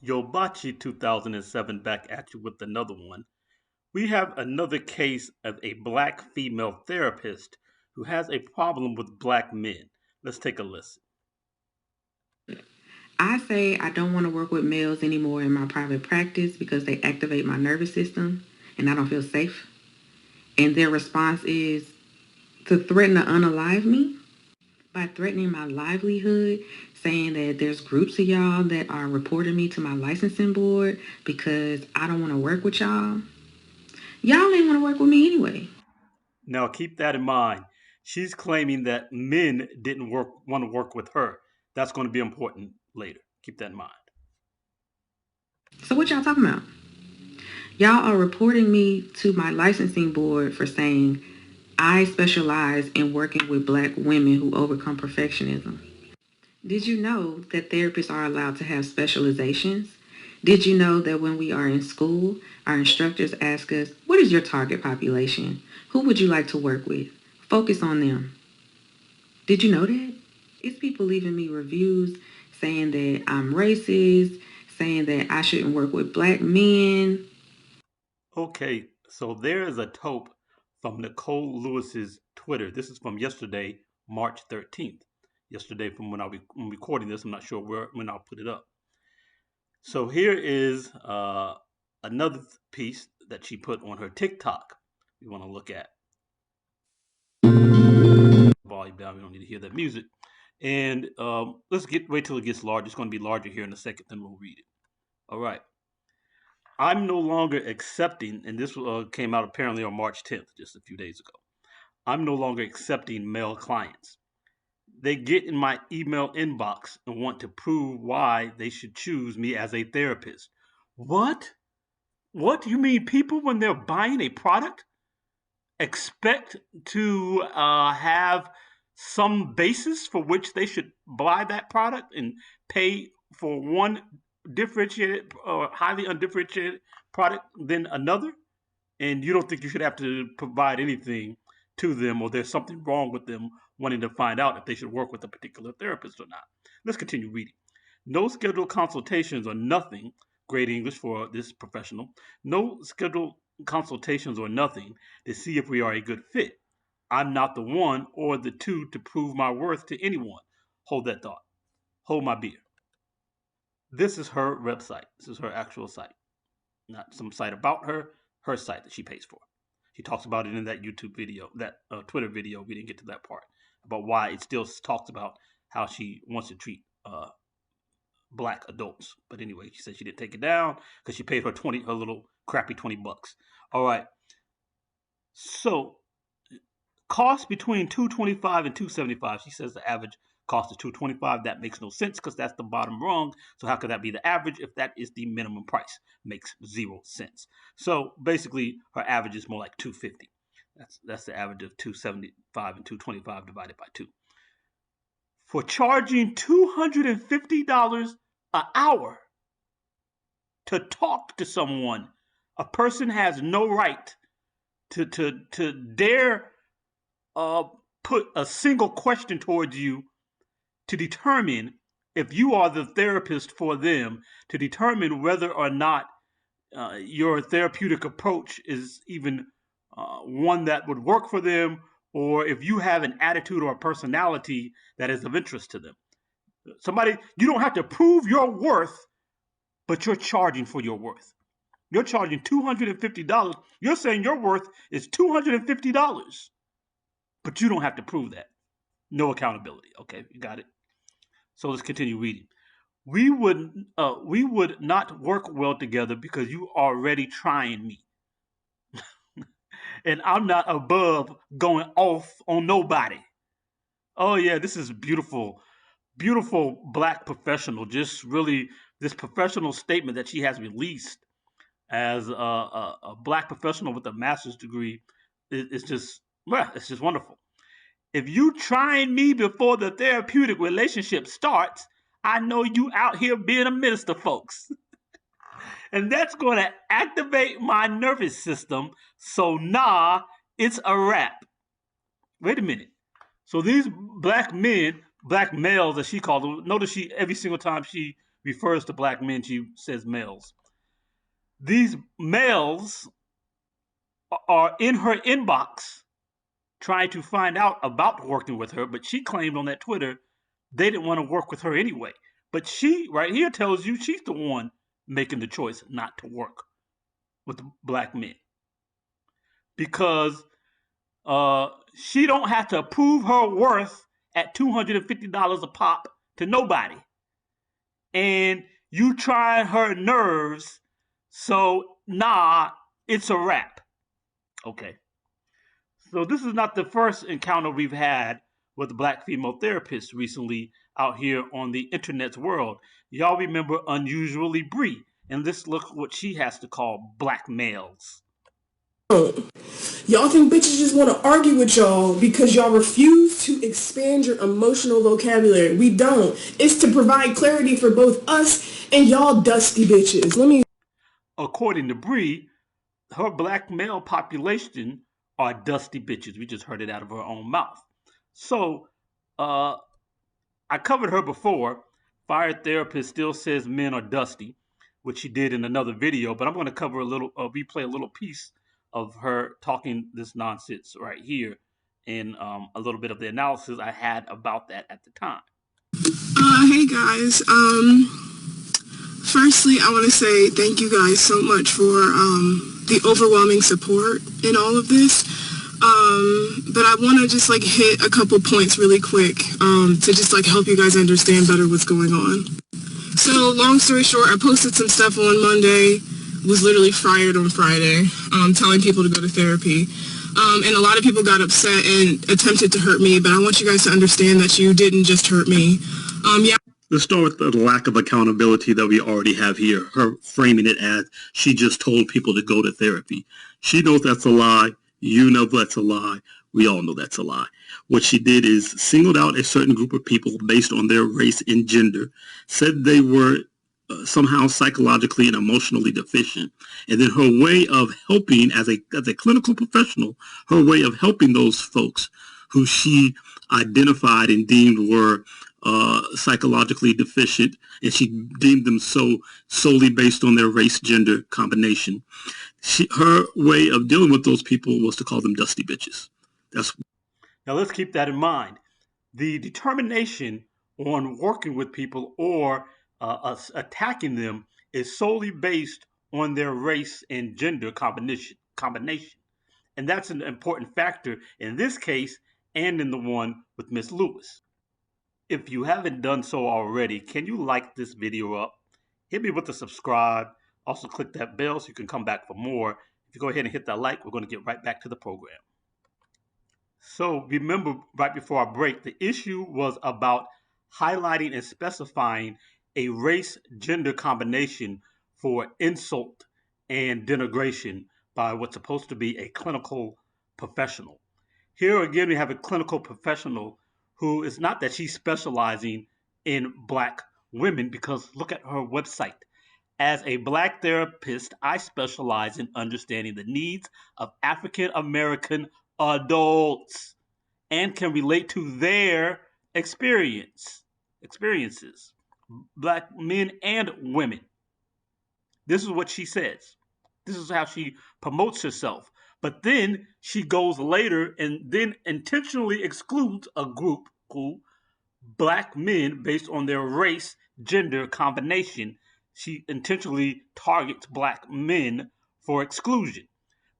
Yobachi 2007 back at you with another one. We have another case of a black female therapist who has a problem with black men. Let's take a listen. I say I don't want to work with males anymore in my private practice because they activate my nervous system and I don't feel safe. And their response is to threaten to unalive me by threatening my livelihood, saying that there's groups of y'all that are reporting me to my licensing board because I don't want to work with y'all. Y'all ain't want to work with me anyway. Now keep that in mind. She's claiming that men didn't want to work with her. That's going to be important later. Keep that in mind. So what y'all talking about? Y'all are reporting me to my licensing board for saying I specialize in working with black women who overcome perfectionism. Did you know that therapists are allowed to have specializations? Did you know that when we are in school, our instructors ask us, what is your target population? Who would you like to work with? Focus on them. Did you know that? It's people leaving me reviews saying that I'm racist, saying that I shouldn't work with black men. Okay, so there is a taupe from Nicole Lewis's Twitter. This is from yesterday, March 13th. Yesterday, from when I'm recording this, I'm not sure when I'll put it up. So here is another piece that she put on her TikTok. We want to look at volume down. We don't need to hear that music. And let's wait till it gets large. It's going to be larger here in a second. Then we'll read it. All right. I'm no longer accepting, and this came out apparently on March 10th, just a few days ago. I'm no longer accepting male clients. They get in my email inbox and want to prove why they should choose me as a therapist. What? What do you mean people, when they're buying a product, expect to have some basis for which they should buy that product and pay for one differentiated or highly undifferentiated product than another? And you don't think you should have to provide anything to them, or there's something wrong with them wanting to find out if they should work with a particular therapist or not. Let's continue reading. No scheduled consultations or nothing. Great English for this professional. No scheduled consultations or nothing to see if we are a good fit. I'm not the one or the two to prove my worth to anyone. Hold that thought. Hold my beer. This is her website. This is her actual site, not some site about her, her site that she pays for. She talks about it in that YouTube video, that Twitter video. We didn't get to that part about why it still talks about how she wants to treat black adults. But anyway, she said she didn't take it down because she paid her little crappy $20. All right. So cost between 225 and 275. She says the average cost is 225. That makes no sense because that's the bottom rung. So how could that be the average if that is the minimum price? Makes zero sense. So basically, her average is more like 250. That's the average of 275 and 225 divided by two. For charging $250 an hour to talk to someone, a person has no right to dare uh, put a single question towards you to determine if you are the therapist for them, to determine whether or not your therapeutic approach is even one that would work for them, or if you have an attitude or a personality that is of interest to them. Somebody, you don't have to prove your worth, but you're charging for your worth. You're charging $250. You're saying your worth is $250, but you don't have to prove that. No accountability. Okay, you got it. So let's continue reading. We would not work well together because you are already trying me, and I'm not above going off on nobody. Oh yeah, this is beautiful, beautiful black professional. Just really this professional statement that she has released as a black professional with a master's degree is just, well, it's just wonderful. If you trying me before the therapeutic relationship starts, I know you out here being a minister, folks. And that's going to activate my nervous system. So, nah, it's a wrap. Wait a minute. So, these black men, black males, as she calls them, notice she, every single time she refers to black men, she says males. These males are in her inbox trying to find out about working with her, but she claimed on that Twitter they didn't want to work with her anyway. But she, right here, tells you she's the one making the choice not to work with the black men because she don't have to prove her worth at $250 a pop to nobody. And you try her nerves, so nah, it's a wrap. Okay. So this is not the first encounter we've had with black female therapists recently out here on the internet's world. Y'all remember Unusuallybree, and this look what she has to call black males. Y'all think bitches just want to argue with y'all because y'all refuse to expand your emotional vocabulary. We don't. It's to provide clarity for both us and y'all dusty bitches. According to Bree, her black male population are dusty bitches. We just heard it out of her own mouth. So, I covered her before. Fire therapist still says men are dusty, which she did in another video. But I'm going to cover a little, replay a little piece of her talking this nonsense right here, and a little bit of the analysis I had about that at the time. Hey guys. Firstly, I want to say thank you guys so much for the overwhelming support in all of this. But I want to just like hit a couple points really quick to just like help you guys understand better what's going on. So long story short, I posted some stuff on Monday, was literally fired on Friday, telling people to go to therapy. And a lot of people got upset and attempted to hurt me, but I want you guys to understand that you didn't just hurt me. Let's start with the lack of accountability that we already have here. Her framing it as she just told people to go to therapy. She knows that's a lie. You know that's a lie. We all know that's a lie. What she did is singled out a certain group of people based on their race and gender, said they were somehow psychologically and emotionally deficient. And then her way of helping as a clinical professional, her way of helping those folks who she identified and deemed were psychologically deficient, and she deemed them so solely based on their race gender combination. Her way of dealing with those people was to call them dusty bitches. Now let's keep that in mind. The determination on working with people or attacking them is solely based on their race and gender combination. And that's an important factor in this case and in the one with Miss Lewis. If you haven't done so already, can you like this video up? Hit me with a subscribe. Also click that bell so you can come back for more. If you go ahead and hit that like, we're going to get right back to the program. So remember, right before our break, the issue was about highlighting and specifying a race-gender combination for insult and denigration by what's supposed to be a clinical professional. Here again, we have a clinical professional who is not that she's specializing in black women, because look at her website. As a black therapist, I specialize in understanding the needs of African American adults and can relate to their experiences, black men and women. This is what she says. This is how she promotes herself. But then she goes later and then intentionally excludes a group called black men based on their race gender combination. She intentionally targets black men for exclusion.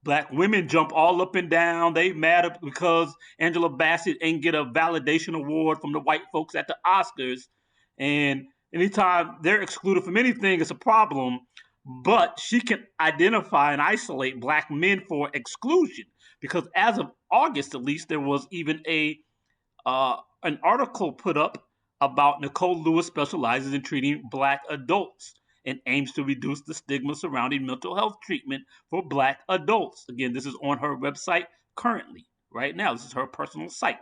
Black women jump all up and down. They mad because Angela Bassett ain't get a validation award from the white folks at the Oscars. And anytime they're excluded from anything, it's a problem. But she can identify and isolate black men for exclusion, because as of August, at least, there was even an article put up about Nicole Lewis specializes in treating black adults and aims to reduce the stigma surrounding mental health treatment for black adults. Again, this is on her website currently, right now. This is her personal site.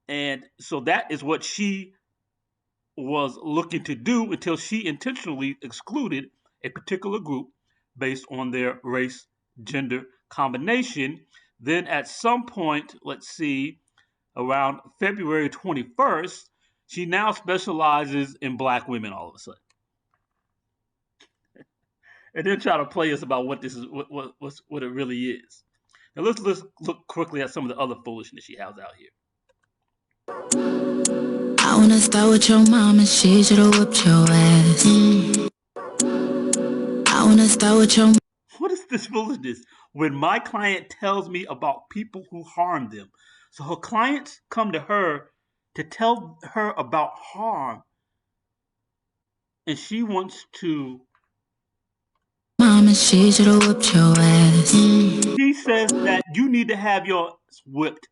And so that is what she was looking to do until she intentionally excluded a particular group based on their race gender combination. Then at some point, let's see, around February 21st, She now specializes in black women all of a sudden, and then try to play us about what this is, what it really is. Now let's look quickly at some of the other foolishness she has out here. I wanna start with your mom and she should've whipped your ass. I wanna start with your. What is this foolishness? When my client tells me about people who harm them, so her clients come to her to tell her about harm, and she wants to. Mom and she should've whipped your ass. She says that you need to have your ass whipped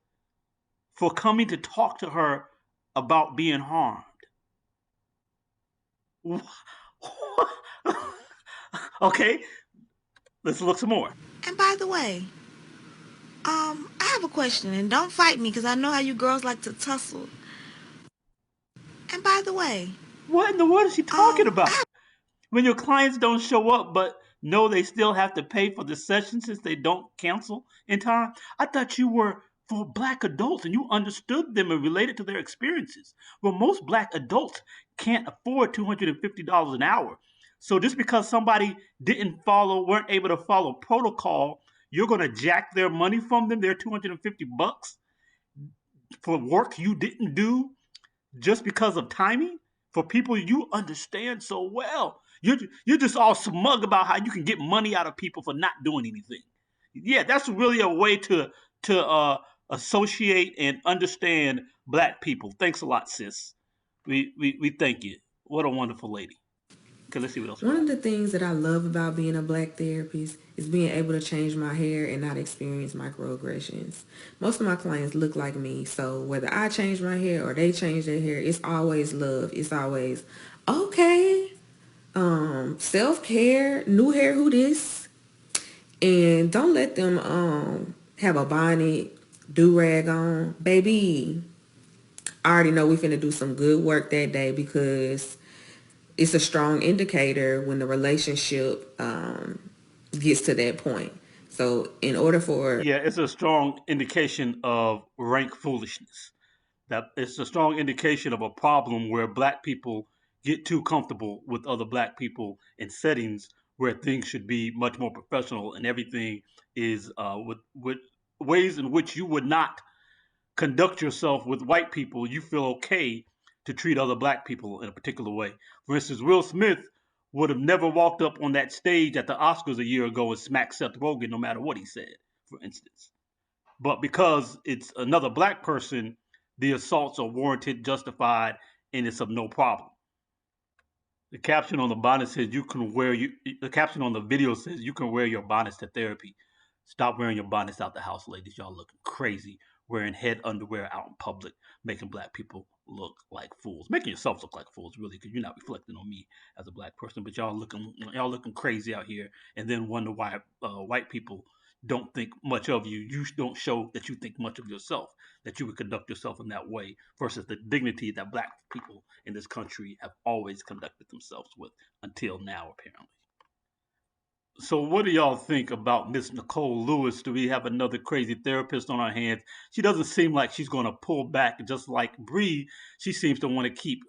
for coming to talk to her about being harmed. Okay, let's look some more. And by the way, I have a question, and don't fight me because I know how you girls like to tussle. And by the way, What in the world is she talking um, about? When your clients don't show up but know they still have to pay for the session since they don't cancel in time? I thought you were for black adults and you understood them and related to their experiences. Well, most black adults can't afford $250 an hour. So just because somebody weren't able to follow protocol, you're going to jack their money from them, their 250 bucks for work you didn't do just because of timing for people you understand so well. You're just all smug about how you can get money out of people for not doing anything. Yeah, that's really a way to associate and understand black people. Thanks a lot, sis. We thank you. What a wonderful lady. Okay, let's see what else we one got. of the things that I love about being a black therapist is being able to change my hair and not experience microaggressions. Most of my clients look like me, so whether I change my hair or they change their hair, it's always love. It's always okay. Self-care, new hair, who this? And don't let them have a bonnet, do-rag on. Baby, I already know we finna do some good work that day because it's a strong indicator when the relationship gets to that point. So in order for. Yeah, it's a strong indication of rank foolishness. That it's a strong indication of a problem where black people get too comfortable with other black people in settings where things should be much more professional and everything is with ways in which you would not conduct yourself with white people. You feel okay to treat other black people in a particular way. For instance, Will Smith would have never walked up on that stage at the Oscars a year ago and smacked Seth Rogen no matter what he said, for instance. But because it's another black person, the assaults are warranted, justified, and it's of no problem. The caption on the bonnet says you can wear you. The caption on the video says you can wear your bonnets to therapy. Stop wearing your bonnets out the house, ladies. Y'all looking crazy wearing head underwear out in public, making black people look like fools, making yourselves look like fools, really, because you're not reflecting on me as a black person. But y'all looking crazy out here, and then wonder why white people don't think much of you. You don't show that you think much of yourself, that you would conduct yourself in that way versus the dignity that black people in this country have always conducted themselves with until now, apparently. So, what do y'all think about Miss Nicole Lewis? Do we have another crazy therapist on our hands? She doesn't seem like she's going to pull back, just like Bree. She seems to want to keep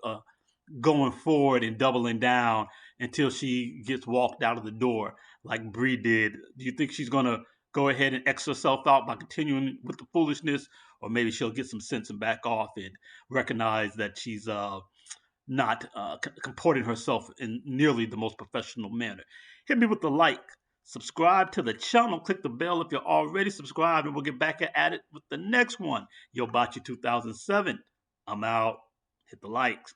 going forward and doubling down until she gets walked out of the door, like Bree did. Do you think she's going to go ahead and X herself out by continuing with the foolishness, or maybe she'll get some sense and back off and recognize that she's not comporting herself in nearly the most professional manner? Hit me with the like. Subscribe to the channel. Click the bell if you're already subscribed, and we'll get back at it with the next one. Yobachi 2007. I'm out. Hit the likes.